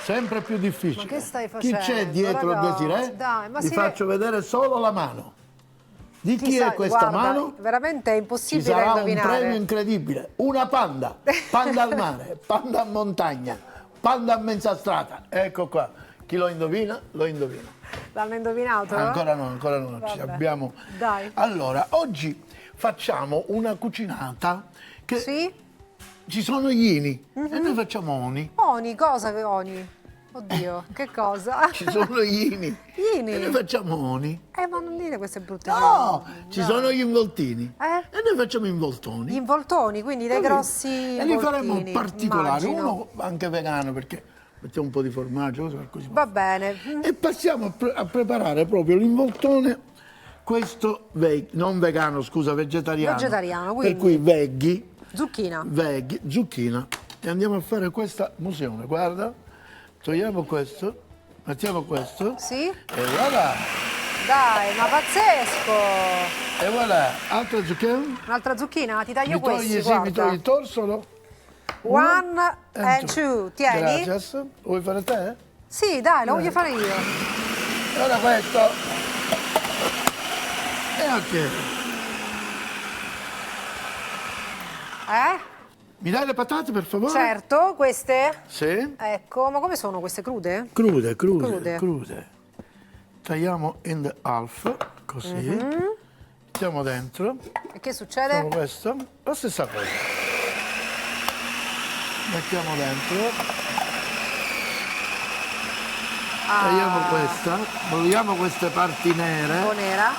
Sempre più difficile. Ma che stai Chi facendo, c'è dietro ragazzi? Desiree? Dai, ma Vi si faccio vedere solo la mano. Di chi sa, è questa guarda, mano? veramente è Ci impossibile sarà un indovinare. premio incredibile. Una panda. Panda al mare, panda a montagna, panda a mezza strada. Ecco qua. Chi lo indovina? Lo indovina. L'hanno indovinato? Ancora no, ci Vabbè. abbiamo. Dai. Allora, oggi facciamo una cucinata che Sì? ci sono gli ini e noi facciamo oni. Oni, cosa che oni? Oddio, che cosa? Ci sono gli ini Gli ini? e noi facciamo oni. Ma non dire queste brutte No, cose. ci sono gli involtini e noi facciamo Gli involtoni. involtoni, quindi dei Capito? grossi E li faremo involtini, particolari, immagino. uno anche vegano perché mettiamo un po' di formaggio, così. Va bene. E passiamo a preparare proprio l'involtone, questo non vegano, scusa, vegetariano. Vegetariano, Per quindi. cui veggie, Zucchina. zucchina. E andiamo a fare questa museone, guarda. Togliamo questo, mettiamo questo. Sì? E voilà. Dai, ma pazzesco! E voilà, altra zucchina. Un'altra zucchina? Ti taglio Mi togli, questi, sì, guarda. mi togli il torsolo. One and two. Tieni? Gracias. Vuoi fare te? Sì, dai, lo voglio fare io. E ora questo. E ok. Mi dai le patate per favore? Certo, queste? Sì. Ecco, ma come sono queste crude? Crude. Tagliamo in the half, così. Mettiamo dentro. E che succede? Facciamo questo. La stessa cosa. Mettiamo dentro. Tagliamo questa. Togliamo queste parti nere. Un po' nera.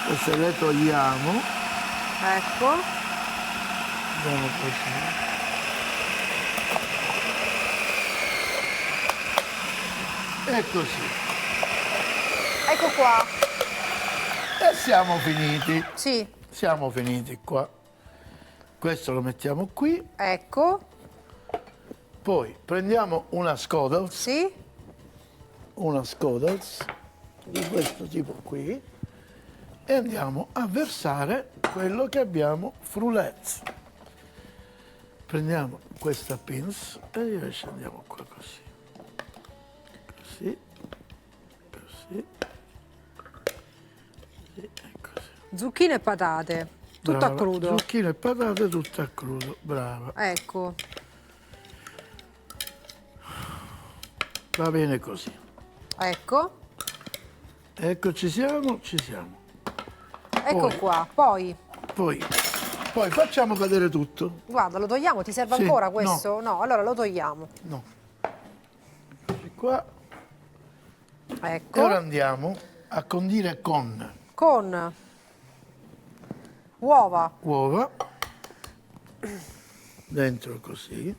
Queste le togliamo. Ecco. Andiamo così. E così. Ecco qua. E siamo finiti. Sì. Siamo finiti qua. Questo lo mettiamo qui. Ecco. Poi prendiamo una Scodels. Sì. Una Scodels di questo tipo qui. E andiamo a versare quello che abbiamo frullezzo. Prendiamo questa pins e scendiamo qua così. Così. Così. E così. Zucchine e patate. Tutto Brava. a crudo. Zucchine e patate tutto a crudo, brava. Ecco. Va bene così. Ecco. Ecco, ci siamo. Ecco Poi. qua. Poi, Poi facciamo cadere tutto. guarda, lo togliamo? Ti serve Sì, ancora questo? No, allora lo togliamo. No. Eccoci qua. E Ecco. ora andiamo a condire con Con uova. uova. Dentro così.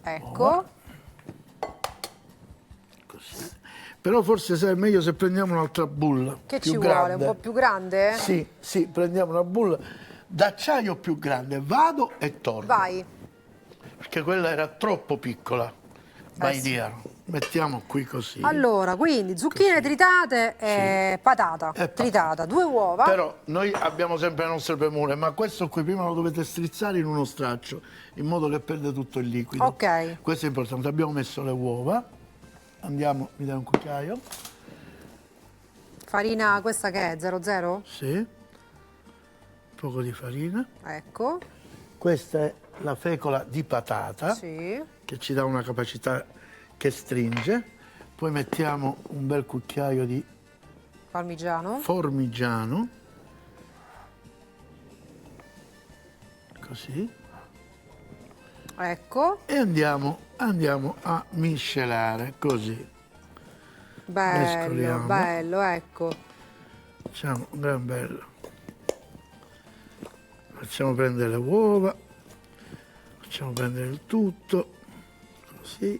Ecco. Così. Però forse sai, è meglio se prendiamo un'altra bulla. Che più ci grande. vuole? Un po' più grande? Sì, prendiamo una bulla d'acciaio più grande. Vado e torno. Vai. Perché quella era troppo piccola. My sì. dear. Mettiamo qui così. Allora, quindi zucchine tritate e patata tritata, 2 uova. Però noi abbiamo sempre le nostre premure, ma questo qui prima lo dovete strizzare in uno straccio, in modo che perde tutto il liquido. Ok. Questo è importante. Abbiamo messo le uova. Andiamo, mi dai un cucchiaio? Farina questa che è? 00? Sì. Poco di farina. Ecco. Questa è la fecola di patata, Sì. che ci dà una capacità che stringe. Poi mettiamo un bel cucchiaio di Parmigiano. formigiano. Così. Ecco. E andiamo a miscelare così. Bello, Mescoliamo. bello, ecco. Facciamo un gran bello. Facciamo prendere le uova, facciamo prendere il tutto, così.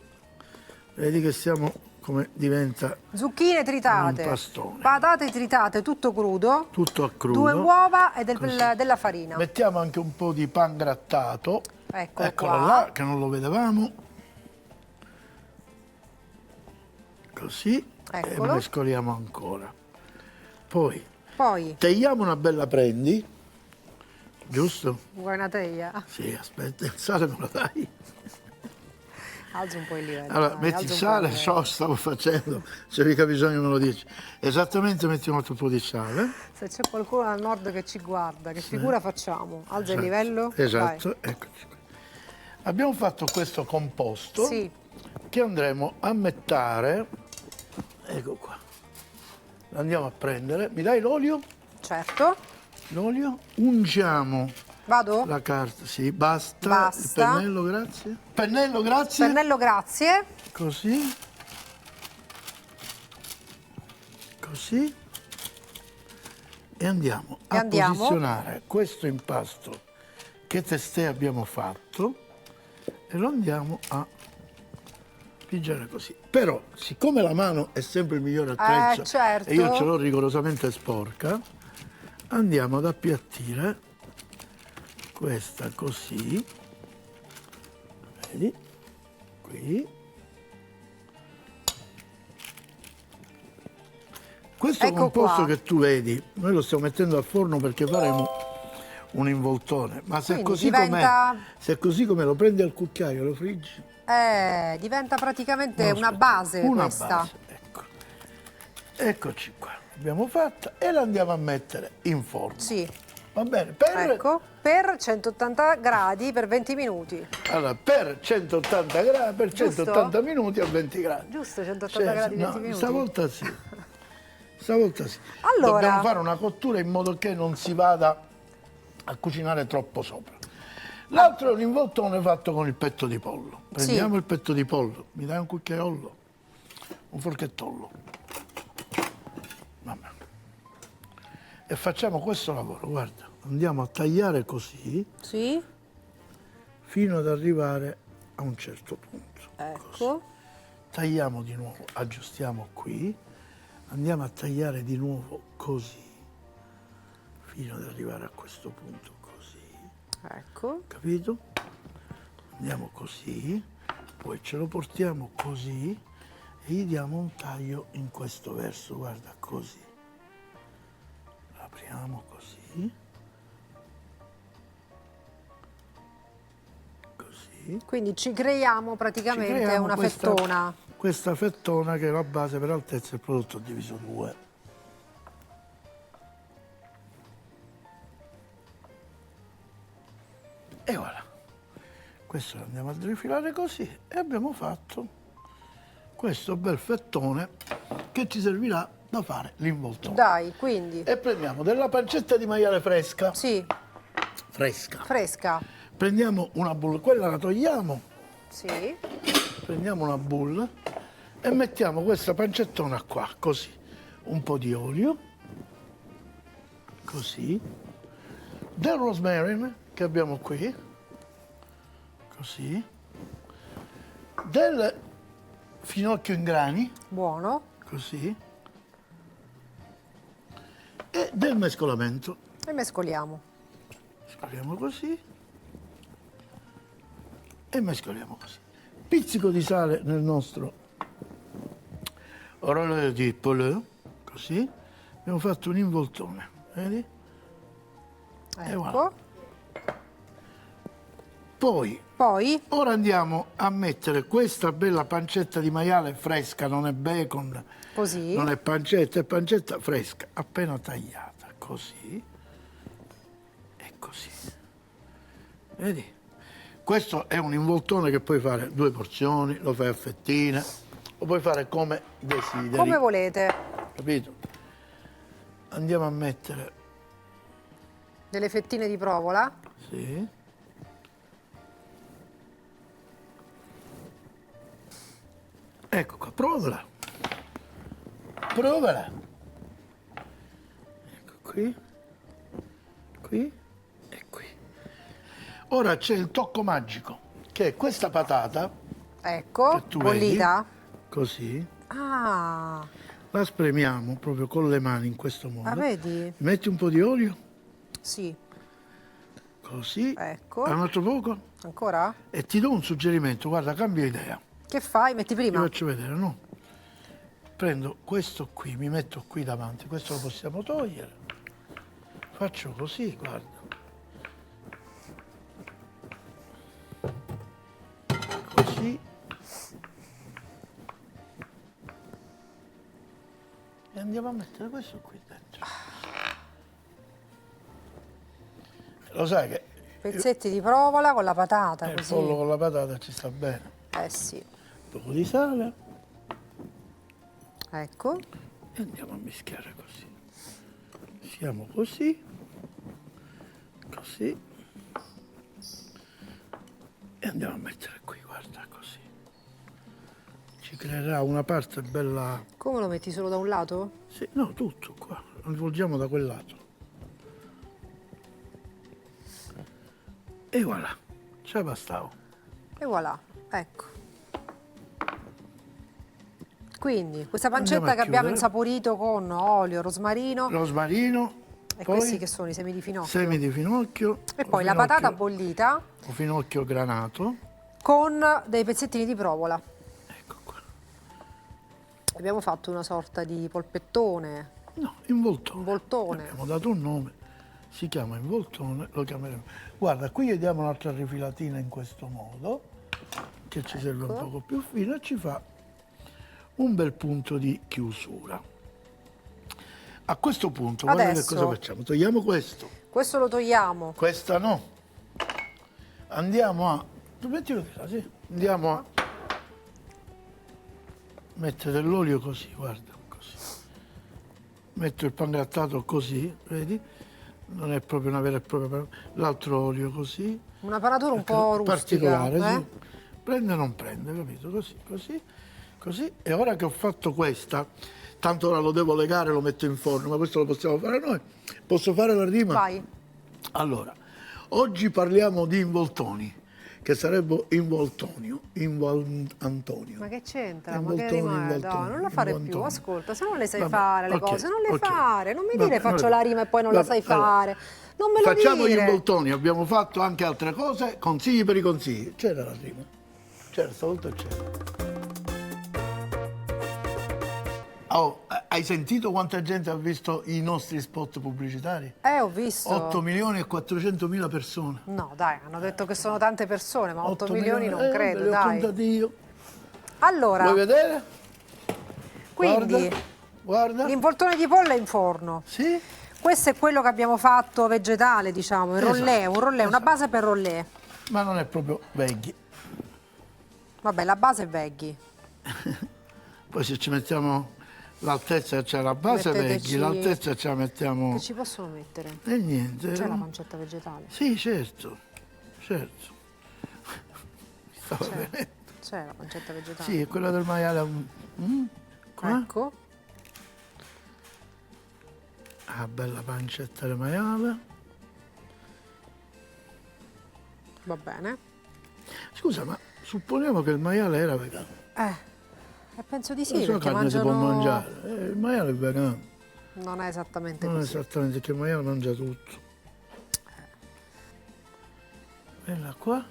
Vedi che siamo come diventa Zucchine tritate, un pastone. patate tritate, tutto crudo. Tutto a crudo. 2 uova e Così. della farina. Mettiamo anche un po' di pan grattato. Eccolo Eccolo qua. là, che non lo vedevamo. Così. Eccolo. E mescoliamo ancora. Poi Poi, tagliamo una bella prendi, giusto? vuoi una teglia? Sì, aspetta, il sale me lo dai. Alza un po' il livello. Allora, dai, metti il alza un po' sale, il livello. so, stavo facendo, se mica bisogno me lo dici. Esattamente metti un altro po' di sale. Se c'è qualcuno al nord che ci guarda, che figura facciamo? Alza il Esatto, livello? esatto, eccoci qui. Abbiamo fatto questo composto Vai. Sì, che andremo a mettere, ecco qua, lo andiamo a prendere, mi dai l'olio? certo. L'olio, ungiamo Vado? la carta, sì, basta, Basta. il pennello, grazie. Pennello, grazie. Pennello, grazie. Così. Così. E andiamo a posizionare questo impasto che testè abbiamo fatto e lo andiamo a pigiare così. Però, siccome la mano è sempre il migliore attrezzo certo. e io ce l'ho rigorosamente sporca, andiamo ad appiattire questa così, vedi, qui. Questo Ecco composto qua. che tu vedi, noi lo stiamo mettendo al forno perché faremo un involtone, ma se è Quindi così diventa- com'è, se è così com'è, lo prendi al cucchiaio, lo friggi. Diventa praticamente No, una aspetta, base una questa. base, ecco. Eccoci qua, l'abbiamo fatta e la andiamo a mettere in forno. Sì, Va bene, per, per 180 gradi per 20 minuti. allora, per 180 gradi, per Giusto? 180 minuti a 20 gradi. Giusto, 180 gradi, 20 no, minuti? stavolta sì. Stavolta sì. Allora. Dobbiamo fare una cottura in modo che non si vada a cucinare troppo sopra. L'altro è un involtone fatto con il petto di pollo. Prendiamo il petto di pollo, mi dai un cucchiaiolo, un forchettollo. Vabbè. E facciamo questo lavoro, guarda, andiamo a tagliare così Sì, fino ad arrivare a un certo punto. ecco. Così. Tagliamo di nuovo, aggiustiamo qui, andiamo a tagliare di nuovo così, fino ad arrivare a questo punto così. Ecco. Capito? Andiamo così, poi ce lo portiamo così e gli diamo un taglio in questo verso, guarda, così. Apriamo così. Così. Quindi ci creiamo Ci praticamente creiamo una questa- fettona. Questa fettona che è la base per altezza del prodotto diviso 2. E voilà. Questo lo andiamo a rifilare così e abbiamo fatto questo bel fettone che ci servirà da fare l'involtone. Dai, quindi. E prendiamo della pancetta di maiale fresca. Sì, Fresca. fresca. Prendiamo una bolla, quella la togliamo, Sì. prendiamo una bolla e mettiamo questa pancettona qua, così. Un po' di olio, così. Del rosemary che abbiamo qui, così. Del finocchio in grani, Buono. così. E del mescolamento. E mescoliamo. Mescoliamo così. E mescoliamo così. Pizzico di sale nel nostro orologio di Poulet, così. Abbiamo fatto un involtone, vedi? E voilà. Ecco. Poi, Poi, ora andiamo a mettere questa bella pancetta di maiale fresca, non è bacon, così. non è pancetta fresca, appena tagliata, così. E così. Vedi? Questo è un involtone che puoi fare 2 porzioni, lo fai a fettine, lo puoi fare come desideri. Come volete. Capito? Andiamo a mettere, Delle fettine di provola. sì. Ecco qua, provala. Provala. Ecco qui, qui e qui. Ora c'è il tocco magico, che è questa patata, Ecco. che tu Bollita. vedi, così. Ah, La spremiamo proprio con le mani in questo modo. vedi? Metti un po' di olio, Sì. così. Ecco. Un altro poco. Ancora? E ti do un suggerimento, guarda, cambio idea. Che fai? Metti Ti prima. faccio vedere, no? Prendo questo qui, mi metto qui davanti, questo lo possiamo togliere. Faccio così, guarda. Così. E andiamo a mettere questo qui dentro. Lo sai che Pezzetti di provola con la patata, il così. pollo con la patata ci sta bene. Eh sì. Un po' di sale Ecco. e andiamo a mischiare così. Siamo così, così. E andiamo a mettere qui, guarda, così. Ci creerà una parte bella... Come lo metti solo da un lato? Sì, no, tutto qua. Lo rivolgiamo da quel lato. E voilà, c'è bastavo. E voilà, ecco. Quindi questa Andiamo pancetta a che abbiamo chiudere. insaporito con olio, rosmarino Rosmarino, e poi questi che sono i semi di finocchio. semi di finocchio. E o poi la finocchio- patata bollita o finocchio granato. con dei pezzettini di provola. Ecco qua. Abbiamo fatto una sorta di polpettone, No, involtone. involtone. Abbiamo dato un nome, si chiama involtone, lo chiameremo. Guarda, qui gli diamo un'altra rifilatina in questo modo, che ci serve un poco più fino e ci fa un bel punto di chiusura. A questo punto, guarda che Adesso- cosa facciamo? Togliamo questo, Questo lo togliamo. questa no. Andiamo a... mettilo di là, sì. Andiamo a mettere dell'olio così, guarda, così. Metto il pangrattato così, vedi? Non è proprio una vera e propria... L'altro olio così. Una panatura un po' rustica. Particolare, eh? sì. Prende o non prende, capito? Così, così, così. E ora che ho fatto questa, tanto ora lo devo legare, lo metto in forno, ma questo lo possiamo fare noi. Posso fare la rima? Vai. Allora, oggi parliamo di involtoni, che sarebbe involtonio, Antonio. Ma che c'entra? Ma che Involtoni, rima è? involtoni, No, non la fare più, involtoni. ascolta, se non le sai Vabbè, fare le ok, cose, non le ok. fare, non mi Vabbè, dire faccio vabbè. la rima e poi non la Vabbè, sai allora, fare. Non me lo facciamo gli dire. involtoni, abbiamo fatto anche altre cose, consigli per i consigli. C'era la rima? C'era, stavolta c'era. Oh, hai sentito quanta gente ha visto i nostri spot pubblicitari? Ho visto. 8 milioni e 400 mila persone. No, dai, hanno detto che sono tante persone, ma 8 8 milioni non vabbè, credo, li ho dai. contati io. Allora, Vuoi vedere? quindi Guarda. l'involtone di pollo è in forno. Sì? Questo è quello che abbiamo fatto vegetale, diciamo, il rollè, un rollè, una base per rollè. Ma non è proprio veggie. Vabbè, la base è veggie. Poi se ci mettiamo l'altezza, c'è la base Metteteci- veggie, l'altezza ce la mettiamo... Che ci possono mettere? E niente. C'è la pancetta vegetale. Sì, certo, certo. Mi stava venendo. C'è la pancetta vegetale. Sì, è quella del maiale. Qua? Ecco. Ah, bella pancetta di maiale. Va bene. Scusa, ma supponiamo che il maiale era vegano. Penso di La sì, sua perché carne si può mangiano... mangiare. Il maiale è vegano. Non è esattamente Non così. esattamente, perché il maiale mangia tutto. Bella qua.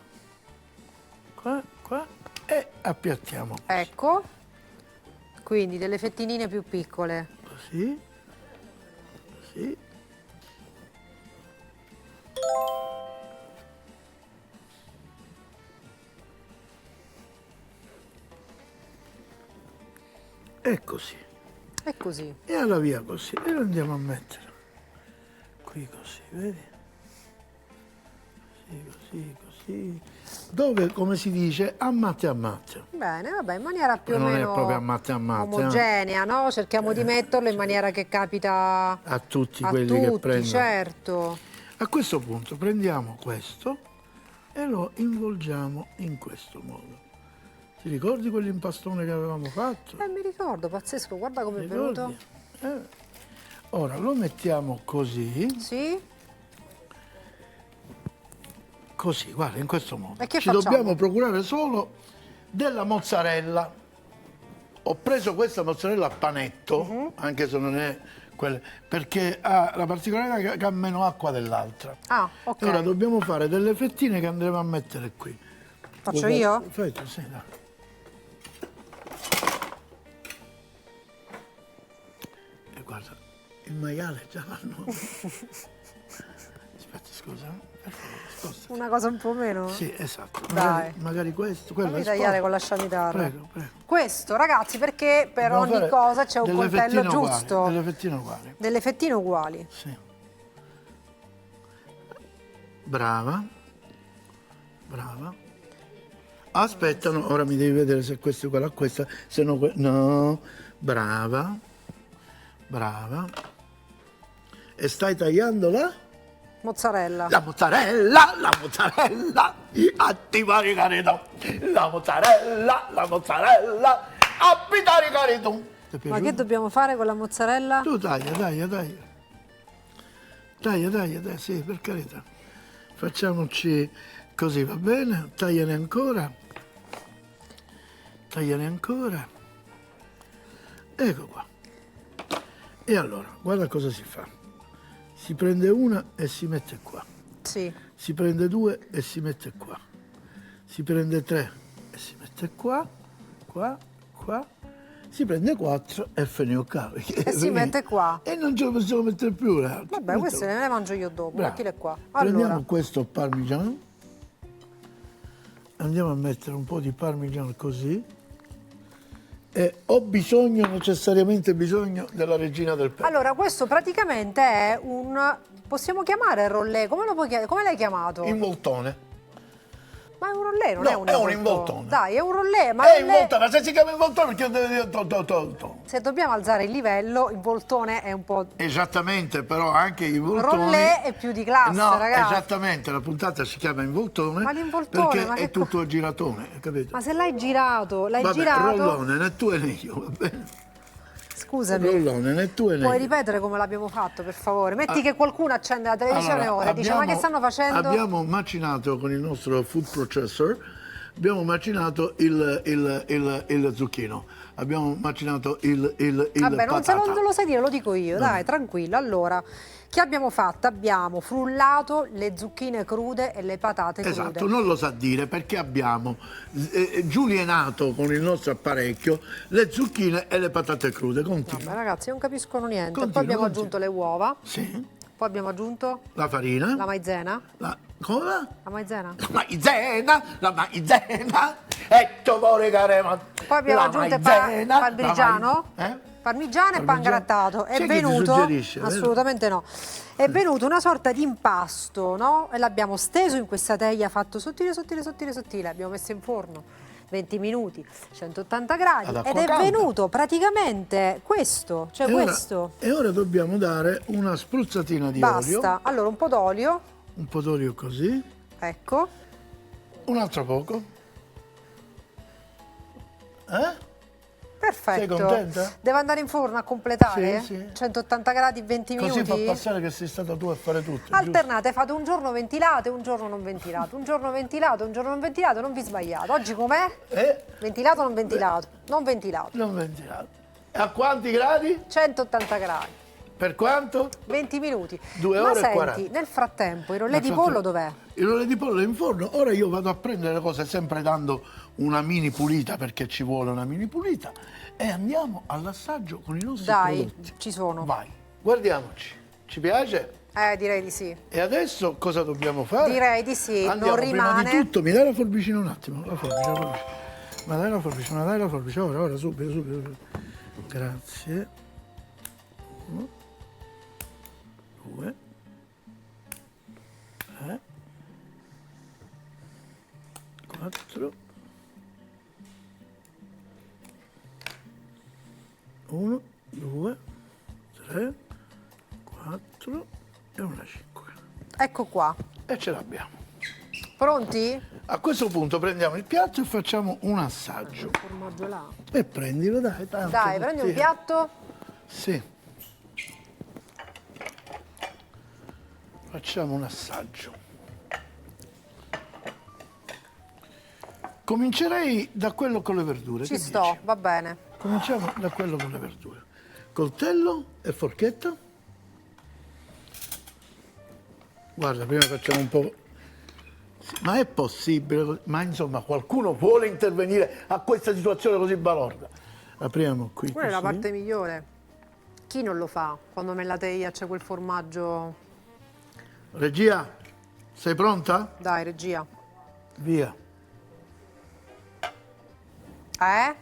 Qua, qua. E appiattiamo. Ecco. Quindi delle fettinine più piccole. Così. Così. E così. E così. E alla via così. E lo andiamo a mettere. Qui così, vedi? Così, così, così. Dove, come si dice, a matte a matte. Bene, vabbè, in maniera più o Non è meno proprio a matte, omogenea, no? Cerchiamo di metterlo in maniera che capita a tutti a quelli che tutti, prendono. certo. A questo punto prendiamo questo e lo involgiamo in questo modo. Ti ricordi quell'impastone che avevamo fatto? Mi ricordo, pazzesco, guarda come è Ricordi? venuto. Ora lo mettiamo così, Sì? così, guarda, in questo modo. E che Ci facciamo? dobbiamo procurare solo della mozzarella. Ho preso questa mozzarella a panetto, anche se non è quella, perché ha la particolarità che ha meno acqua dell'altra. Ah, ok. E ora dobbiamo fare delle fettine che andremo a mettere qui. Faccio Vuoi io? Fai tu, sì, dai. E guarda, il maiale già l'hanno. Aspetta, scusa, per favore, spostati. Una cosa un po' meno? Sì, esatto. Dai. Magari questo, quello Fammi è tagliare sporco. con la sciamitarra. Prego, prego. Questo, ragazzi, perché per Dobbiamo ogni fare cosa c'è un delle coltello fettine uguali, giusto. delle fettine uguali. Delle fettine uguali. Sì. Brava. Brava. Aspettano, ora mi devi vedere se questo è uguale a questa, se no... No, brava. Brava. E stai tagliando la? Mozzarella. La mozzarella, attiva ricaredo, la mozzarella, appita ricaredo. Ma che dobbiamo fare con la mozzarella? Tu taglia, taglia, sì, per carità. Facciamoci così, va bene? Tagliane ancora. Ecco qua. E allora, guarda cosa si fa. Si prende una e si mette qua. Sì. Si prende due e si mette qua. Si prende tre e si mette qua, qua. Si prende quattro e finito. E si mette qua. E non ce lo possiamo mettere più l'altro. Vabbè, queste ne mangio io dopo, Bravo. mettile qua. Prendiamo Allora, questo parmigiano. Andiamo a mettere un po' di parmigiano così. E ho necessariamente bisogno della regina del pepe. allora, questo praticamente è un... Possiamo chiamare rollè? Come l'hai chiamato? Involtone. Ma è un rollè, non No, è un è un involtone. involtone. Dai, è un rollè, ma È rollè- involtone, se si chiama involtone perché deve dire... se dobbiamo alzare il livello, il voltone è un po'... Esattamente, però anche i voltoni... Rollè è più di classe, no, ragazzi. esattamente, la puntata si chiama involtone Ma l'involtone, perché ma che è tutto a giratone, capito? Ma se l'hai girato, Vabbè, girato... rollone, né tu né io, va bene? Scusami, Rollone, né tu né puoi io. ripetere come l'abbiamo fatto, per favore? Metti che qualcuno accende la televisione Allora, ora e dice, ma che stanno facendo? Abbiamo macinato con il nostro food processor, abbiamo macinato il zucchino, abbiamo macinato il Vabbè, patata. non lo sai dire, lo dico io, dai, tranquillo. Allora, che abbiamo fatto? Abbiamo frullato le zucchine crude e le patate crude. Esatto, non lo sa dire perché abbiamo giulienato con il nostro apparecchio le zucchine e le patate crude. Continua. Vabbè, ragazzi, non capiscono niente. Continua, Poi abbiamo continua. aggiunto le uova, Sì, poi abbiamo aggiunto la farina. la maizena. Come? La maizena? La maizena, e vuole carema. Poi abbiamo aggiunto il parmigiano. Eh? Parmigiano e pan grattato. È Sai che ti venuto, suggerisce, vero? assolutamente no, è venuto una sorta di impasto, no? E l'abbiamo steso in questa teglia fatto sottile, abbiamo messo in forno 20 minuti, 180 gradi Ad acqua ed è calda. venuto praticamente questo, cioè questo. E ora dobbiamo dare una spruzzatina di olio. Basta, allora un po' d'olio, Un po' d'olio così. ecco, Un altro poco. perfetto. Sei contenta? Deve andare in forno a completare? Sì, sì. 180 gradi, 20 Così minuti? fa passare che sei stata tu a fare tutto. Alternate, fate un giorno ventilato e un giorno non ventilato, un giorno ventilato, un giorno non ventilato, non vi sbagliate. Oggi com'è? Giusto? Ventilato o non ventilato? Non ventilato. Non ventilato. A quanti gradi? 180 gradi, Per quanto? 20 minuti. 2 Ma ore e senti, 40. nel frattempo, il rollè Nel di frattempo- pollo dov'è? Il rollè di pollo è in forno. Ora io vado a prendere le cose sempre dando una mini pulita perché ci vuole una mini pulita e andiamo all'assaggio con i nostri Dai, prodotti. ci sono. Vai, guardiamoci. Ci piace? Direi di sì. E adesso cosa dobbiamo fare? Direi di sì, Andiamo, non rimane. Prima di tutto, mi dai la forbicina un attimo? La forbice. Ma dai la forbice, ora, subito. Grazie. 1, 2, 3, 4, 1, 2, 3, 4 e una 5. Ecco qua. E ce l'abbiamo. Pronti? A questo punto prendiamo il piatto e facciamo un assaggio. Il formaggio là. E prendilo, dai, tanto. Dai, prendi un piatto. Sì. Facciamo un assaggio. Comincerei da quello con le verdure. Ci che sto, dici? va bene. Cominciamo da quello con le verdure. Coltello e forchetta. Guarda, prima facciamo un po'. Sì, ma è possibile? Ma insomma, qualcuno vuole intervenire a questa situazione così balorda? Apriamo qui. Quella è la così. parte migliore. Chi non lo fa quando nella teglia c'è quel formaggio? Regia, Sei pronta? Dai, regia. Via. Eh?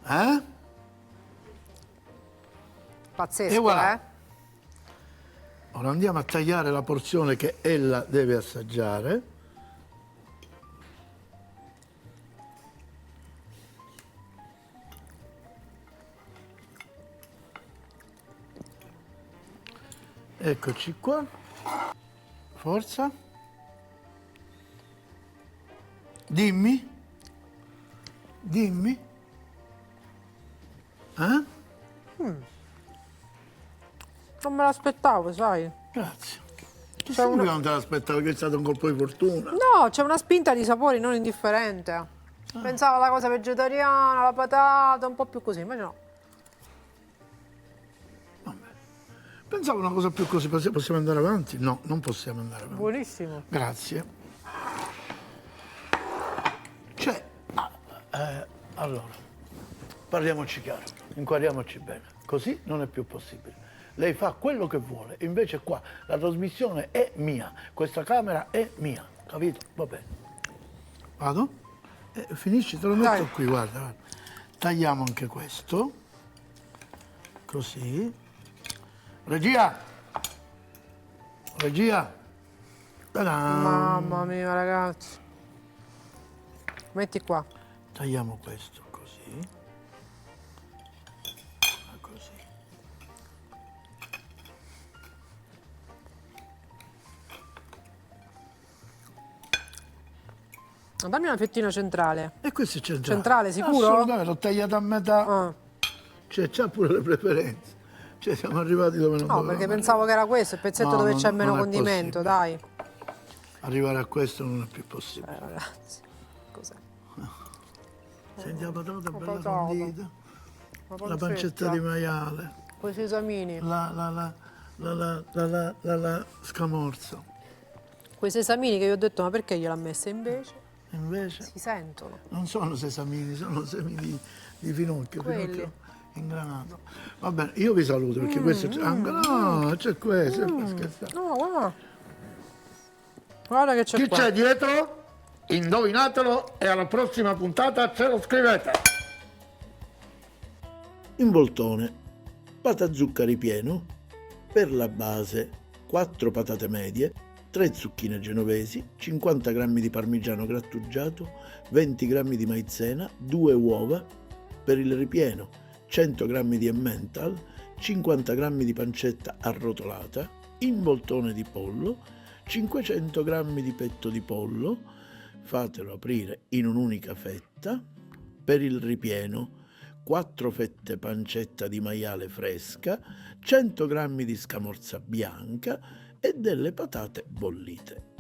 Eh? Pazzesco, E voilà. Ora andiamo a tagliare la porzione che ella deve assaggiare. Eccoci qua. Forza. Dimmi. Dimmi. Eh? Non me l'aspettavo, sai. Grazie. C'è Chissà una- che non te l'aspettavo, che è stato un colpo di fortuna. No, c'è una spinta di sapori non indifferente. Pensavo alla cosa vegetariana, la patata, un po' più così, invece no. Pensavo una cosa più così, possiamo andare avanti? No, non possiamo andare avanti. Buonissimo. Grazie. Cioè, allora, parliamoci chiaro, inquadriamoci bene. Così non è più possibile. Lei fa quello che vuole, invece qua la trasmissione è mia, questa camera è mia, capito? Va bene. Vado? Finisci, te lo metto Dai. qui, guarda. Tagliamo anche questo. Così. Regia! Regia! Ta-da! Mamma mia, ragazzi. Metti qua. Tagliamo questo così. Così. Dammi una fettina centrale. E questo è centrale. Centrale, sicuro? Assolutamente, l'ho tagliata a metà. Ah. Cioè, c'ha pure le preferenze. Cioè, siamo arrivati dove non No, dovevamo perché pensavo che era questo, il pezzetto No, dove non- c'è meno non è condimento, possibile. dai. arrivare a questo non è più possibile. Ragazzi, cos'è? Senti la patata bella patata. condita, la pancetta di maiale, Con i sesamini. la scamorza. Quei sesamini che io ho detto, ma perché gliel'ha messa invece? Invece Si sentono. non sono sesamini, sono semi di finocchio, Quelli. finocchio ingranato. Va bene, io vi saluto perché questo c'è anche... No, c'è questo, per scherzare. No, guarda. Guarda che c'è Chi qua. c'è dietro? Indovinatelo e alla prossima puntata ce lo scrivete. Involtone, pata zucca ripieno, per la base 4 patate medie, 3 zucchine genovesi, 50 g di parmigiano grattugiato, 20 g di maizena, 2 uova, per il ripieno 100 g di emmental, 50 g di pancetta arrotolata, involtone di pollo, 500 g di petto di pollo, fatelo aprire in un'unica fetta, per il ripieno 4 fette pancetta di maiale fresca, 100 g di scamorza bianca e delle patate bollite.